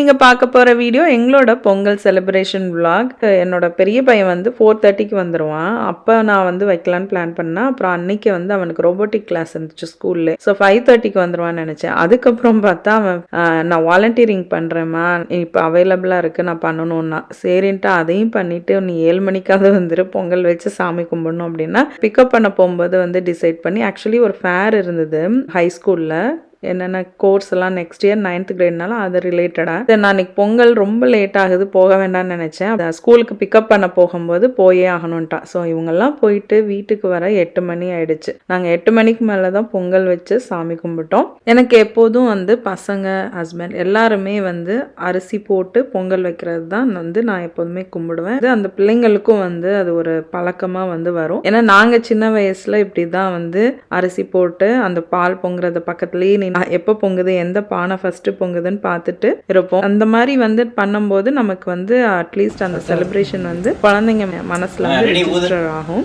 நீங்க பார்க்க போற வீடியோ எங்களோட பொங்கல் செலிப்ரேஷன் vlog. என்னோட பெரிய பையன் வந்து 4:30க்கு வந்துருவான். அப்ப நான் வந்து வைக்கலான்னு பிளான் பண்ணா. அப்புறம் அன்னைக்கு வந்து அவனுக்கு ரோபோட்டிக் கிளாஸ் இருந்துச்சு ஸ்கூல்ல. ஸோ 5:30க்கு வந்துருவான்னு நினைச்சேன். அதுக்கப்புறம் பார்த்தா அவன் நான் வாலண்டியரிங் பண்றேம்மா, இப்போ அவைலபிளா இருக்கு, நான் பண்ணணும்னா சரின்ட்டு அதையும் பண்ணிட்டு நீ 7 மணிக்காவது வந்துரு, பொங்கல் வச்சு சாமி கும்பிடணும் அப்படின்னா பிக்கப் பண்ண போகும்போது வந்து டிசைட் பண்ணி ஆக்சுவலி ஒரு ஃபேர் இருந்தது ஹை ஸ்கூல்ல. என்னென்ன கோர்ஸ் எல்லாம் நெக்ஸ்ட் இயர் 9th கிரேட்னால அது ரிலேட்டடா. நான் அன்னைக்கு பொங்கல் ரொம்ப லேட் ஆகுது, போக வேண்டாம்னு நினைச்சேன். ஸ்கூலுக்கு பிக்கப் பண்ண போகும்போது போயே ஆகணும்ட்டான். ஸோ இவங்கெல்லாம் போயிட்டு வீட்டுக்கு வர 8 மணி ஆயிடுச்சு. நாங்கள் 8 மணிக்கு மேலே தான் பொங்கல் வச்சு சாமி கும்பிட்டோம். எனக்கு எப்போதும் வந்து பசங்க ஹஸ்பண்ட் எல்லாருமே வந்து அரிசி போட்டு பொங்கல் வைக்கிறது தான் வந்து நான் எப்போதுமே கும்பிடுவேன். அந்த பிள்ளைங்களுக்கும் வந்து அது ஒரு பழக்கமாக வந்து வரும். ஏன்னா நாங்கள் சின்ன வயசுல இப்படி தான் வந்து அரிசி போட்டு அந்த பால் பொங்குறத பக்கத்துலேயே நீ எப்போ பொங்குது, எந்த பானை ஃபர்ஸ்ட் பொங்குதுன்னு பார்த்துட்டு இருப்போம். அந்த மாதிரி வந்து பண்ணும்போது நமக்கு வந்து அட்லீஸ்ட் அந்த செலிப்ரேஷன் வந்து குழந்தைங்க மனசுல வந்து ரெஜிஸ்டர் ஆகும்.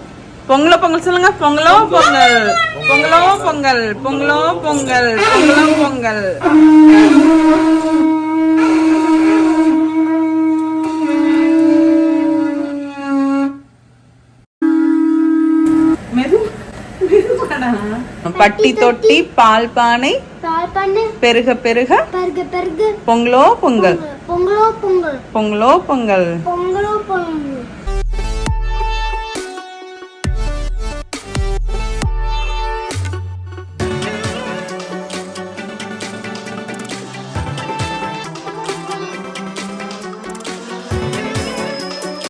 பொங்கலோ பொங்கல் சொல்லுங்க. பொங்கலோ பொங்கல், பொங்கலோ பொங்கல், பொங்கலோ பொங்கல், பொங்கலோ பொங்கல். பட்டி தொட்டி பால் பானை பெருக பெருக பொங்கலோ பொங்கல், பொங்கலோ பொங்கல், பொங்கலோ பொங்கல், பொங்கலோ பொங்கல்.